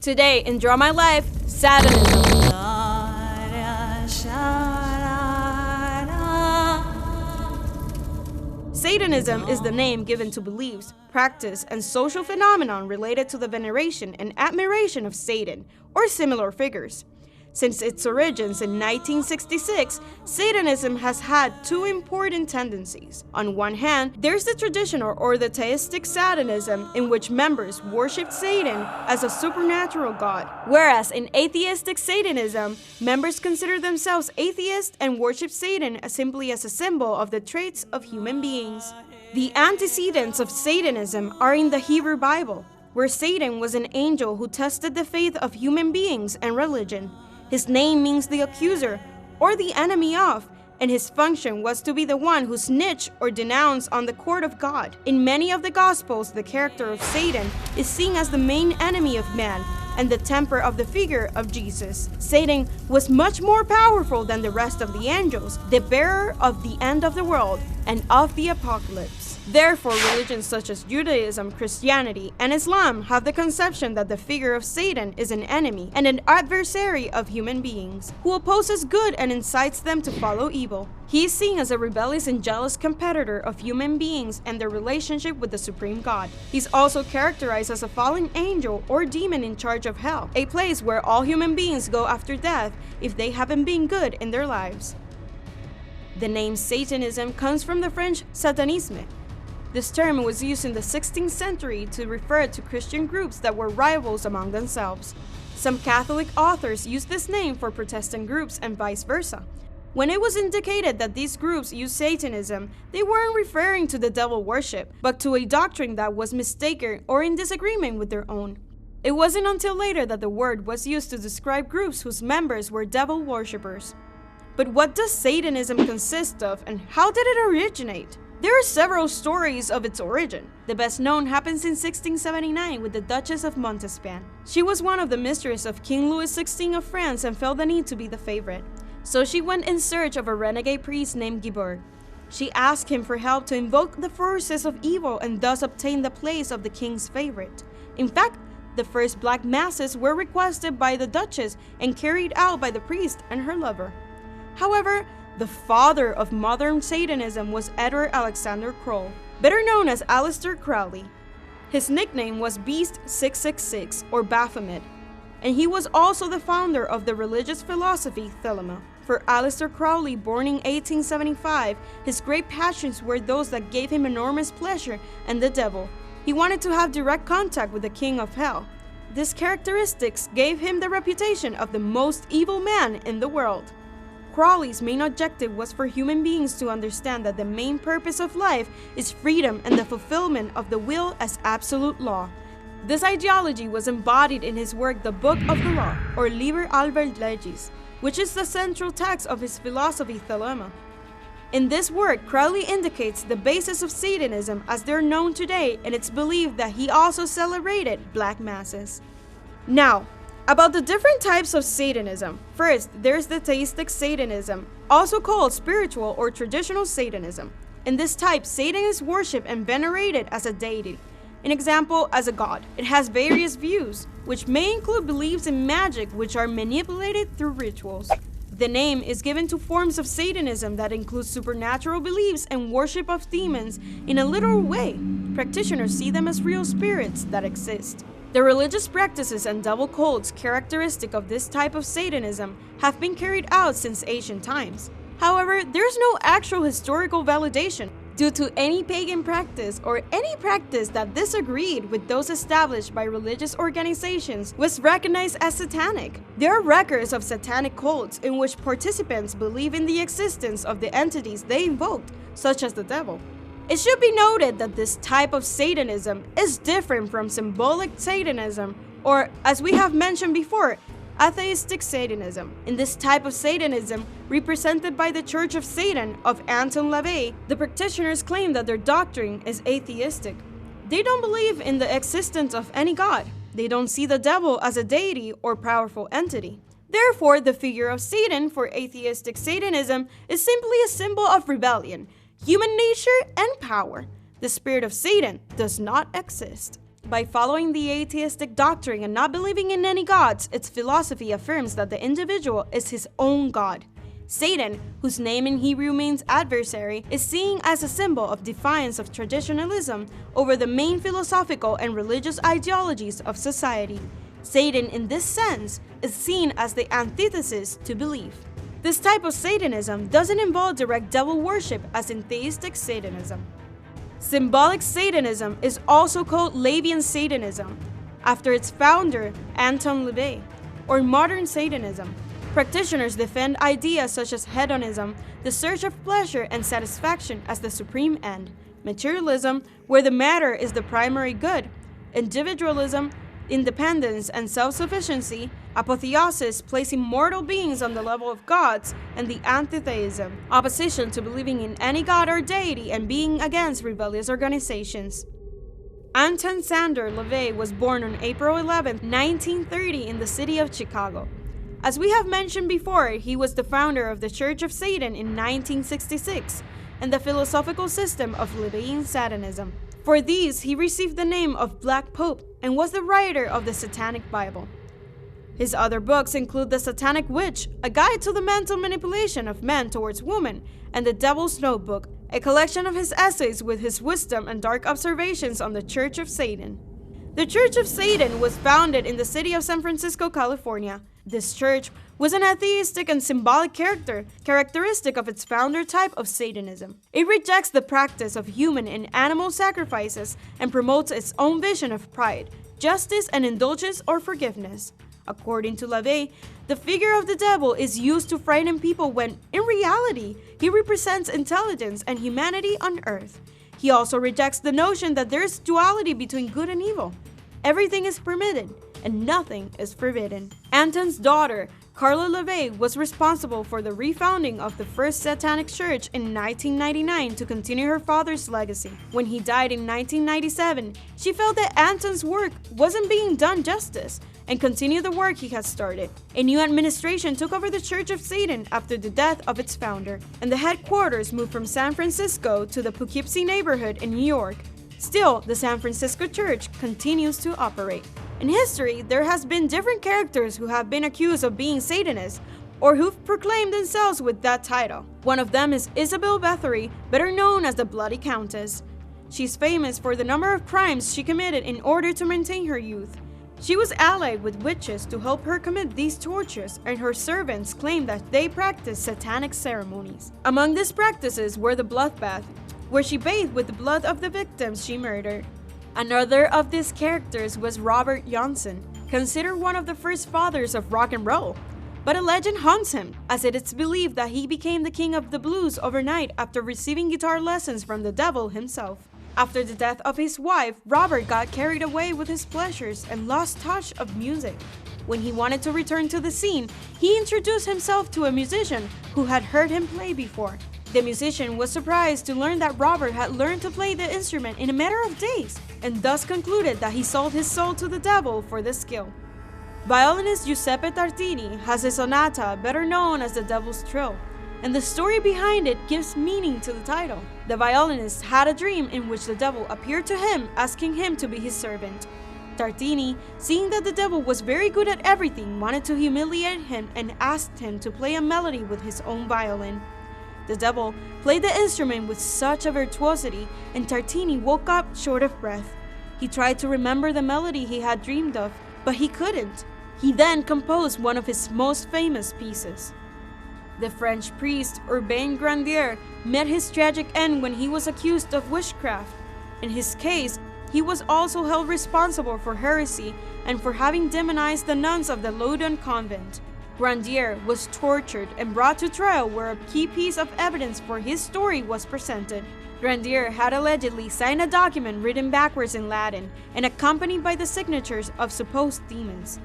Today in Draw My Life, Satanism. Satanism is the name given to beliefs, practice, and social phenomenon related to the veneration and admiration of Satan or similar figures. Since its origins in 1966, Satanism has had two important tendencies. On one hand, there's the traditional or the Theistic Satanism, in which members worship Satan as a supernatural god, whereas in Atheistic Satanism, members consider themselves atheists and worship Satan simply as a symbol of the traits of human beings. The antecedents of Satanism are in the Hebrew Bible, where Satan was an angel who tested the faith of human beings and religion. His name means the accuser, or the enemy of, and his function was to be the one who snitched or denounced on the court of God. In many of the Gospels, the character of Satan is seen as the main enemy of man and the temper of the figure of Jesus. Satan was much more powerful than the rest of the angels, the bearer of the end of the world and of the apocalypse. Therefore, religions such as Judaism, Christianity, and Islam have the conception that the figure of Satan is an enemy and an adversary of human beings, who opposes good and incites them to follow evil. He is seen as a rebellious and jealous competitor of human beings and their relationship with the supreme God. He's also characterized as a fallen angel or demon in charge of hell, a place where all human beings go after death if they haven't been good in their lives. The name Satanism comes from the French satanisme. This term was used in the 16th century to refer to Christian groups that were rivals among themselves. Some Catholic authors used this name for Protestant groups and vice versa. When it was indicated that these groups used Satanism, they weren't referring to the devil worship, but to a doctrine that was mistaken or in disagreement with their own. It wasn't until later that the word was used to describe groups whose members were devil worshippers. But what does Satanism consist of, and how did it originate? There are several stories of its origin. The best known happens in 1679 with the Duchess of Montespan. She was one of the mistresses of King Louis XVI of France and felt the need to be the favorite. So she went in search of a renegade priest named Guibert. She asked him for help to invoke the forces of evil and thus obtain the place of the king's favorite. In fact, the first black masses were requested by the Duchess and carried out by the priest and her lover. However, the father of modern Satanism was Edward Alexander Crowley, better known as Aleister Crowley. His nickname was Beast 666 or Baphomet, and he was also the founder of the religious philosophy Thelema. For Aleister Crowley, born in 1875, his great passions were those that gave him enormous pleasure and the devil. He wanted to have direct contact with the king of hell. These characteristics gave him the reputation of the most evil man in the world. Crowley's main objective was for human beings to understand that the main purpose of life is freedom and the fulfillment of the will as absolute law. This ideology was embodied in his work The Book of the Law, or Liber Alber Legis, which is the central text of his philosophy Thelema. In this work, Crowley indicates the basis of Satanism as they're known today, and it's believed that he also celebrated black masses. Now, about the different types of Satanism. First, there's the Theistic Satanism, also called spiritual or traditional Satanism. In this type, Satan is worshipped and venerated as a deity, an example as a god. It has various views, which may include beliefs in magic, which are manipulated through rituals. The name is given to forms of Satanism that include supernatural beliefs and worship of demons in a literal way. Practitioners see them as real spirits that exist. The religious practices and devil cults characteristic of this type of Satanism have been carried out since ancient times. However, there's no actual historical validation due to any pagan practice or any practice that disagreed with those established by religious organizations was recognized as satanic. There are records of satanic cults in which participants believe in the existence of the entities they invoked, such as the devil. It should be noted that this type of Satanism is different from symbolic Satanism, or, as we have mentioned before, Atheistic Satanism. In this type of Satanism, represented by the Church of Satan of Anton LaVey, the practitioners claim that their doctrine is atheistic. They don't believe in the existence of any god. They don't see the devil as a deity or powerful entity. Therefore, the figure of Satan for Atheistic Satanism is simply a symbol of rebellion, human nature, and power. The spirit of Satan does not exist. By following the atheistic doctrine and not believing in any gods, its philosophy affirms that the individual is his own god. Satan, whose name in Hebrew means adversary, is seen as a symbol of defiance of traditionalism over the main philosophical and religious ideologies of society. Satan, in this sense, is seen as the antithesis to belief. This type of Satanism doesn't involve direct devil worship as in Theistic Satanism. Symbolic Satanism is also called LaVeyan Satanism, after its founder, Anton LaVey, or modern Satanism. Practitioners defend ideas such as hedonism, the search of pleasure and satisfaction as the supreme end, materialism, where the matter is the primary good, individualism, independence and self-sufficiency, apotheosis, placing mortal beings on the level of gods, and the antitheism, opposition to believing in any god or deity and being against rebellious organizations. Anton LaVey was born on April 11, 1930 in the city of Chicago. As we have mentioned before, he was the founder of the Church of Satan in 1966 and the philosophical system of LaVeyan Satanism. For these, he received the name of Black Pope and was the writer of the Satanic Bible. His other books include The Satanic Witch, a guide to the mental manipulation of men towards women, and The Devil's Notebook, a collection of his essays with his wisdom and dark observations on the Church of Satan. The Church of Satan was founded in the city of San Francisco, California. This church was an atheistic and symbolic characteristic of its founder type of Satanism. It rejects the practice of human and animal sacrifices and promotes its own vision of pride, justice, and indulgence or forgiveness. According to LaVey, the figure of the devil is used to frighten people when, in reality, he represents intelligence and humanity on earth. He also rejects the notion that there is duality between good and evil. Everything is permitted, and nothing is forbidden. Anton's daughter, Carla LaVey, was responsible for the refounding of the first Satanic Church in 1999 to continue her father's legacy. When he died in 1997, she felt that Anton's work wasn't being done justice and continued the work he had started. A new administration took over the Church of Satan after the death of its founder, and the headquarters moved from San Francisco to the Poughkeepsie neighborhood in New York. Still, the San Francisco Church continues to operate. In history, there has been different characters who have been accused of being Satanists or who've proclaimed themselves with that title. One of them is Isabel Bathory, better known as the Bloody Countess. She's famous for the number of crimes she committed in order to maintain her youth. She was allied with witches to help her commit these tortures, and her servants claimed that they practiced satanic ceremonies. Among these practices were the bloodbath, where she bathed with the blood of the victims she murdered. Another of these characters was Robert Johnson, considered one of the first fathers of rock and roll. But a legend haunts him, as it is believed that he became the king of the blues overnight after receiving guitar lessons from the devil himself. After the death of his wife, Robert got carried away with his pleasures and lost touch of music. When he wanted to return to the scene, he introduced himself to a musician who had heard him play before. The musician was surprised to learn that Robert had learned to play the instrument in a matter of days, and thus concluded that he sold his soul to the devil for the skill. Violinist Giuseppe Tartini has a sonata better known as the Devil's Trill, and the story behind it gives meaning to the title. The violinist had a dream in which the devil appeared to him, asking him to be his servant. Tartini, seeing that the devil was very good at everything, wanted to humiliate him and asked him to play a melody with his own violin. The devil played the instrument with such a virtuosity, and Tartini woke up short of breath. He tried to remember the melody he had dreamed of, but he couldn't. He then composed one of his most famous pieces. The French priest Urbain Grandier met his tragic end when he was accused of witchcraft. In his case, he was also held responsible for heresy and for having demonized the nuns of the Loudun convent. Grandier was tortured and brought to trial, where a key piece of evidence for his story was presented. Grandier had allegedly signed a document written backwards in Latin and accompanied by the signatures of supposed demons.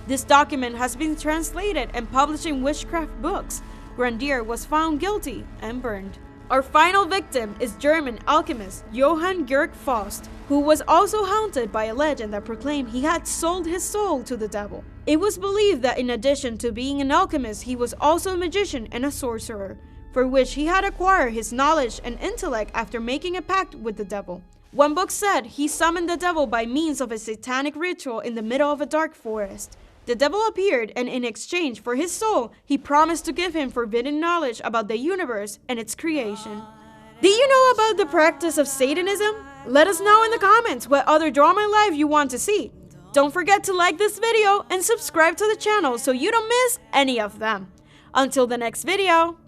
This document has been translated and published in witchcraft books. Grandier was found guilty and burned. Our final victim is German alchemist Johann Georg Faust, who was also haunted by a legend that proclaimed he had sold his soul to the devil. It was believed that in addition to being an alchemist, he was also a magician and a sorcerer, for which he had acquired his knowledge and intellect after making a pact with the devil. One book said he summoned the devil by means of a satanic ritual in the middle of a dark forest. The devil appeared, and in exchange for his soul, he promised to give him forbidden knowledge about the universe and its creation. Do you know about the practice of Satanism? Let us know in the comments what other drama life you want to see. Don't forget to like this video and subscribe to the channel so you don't miss any of them. Until the next video.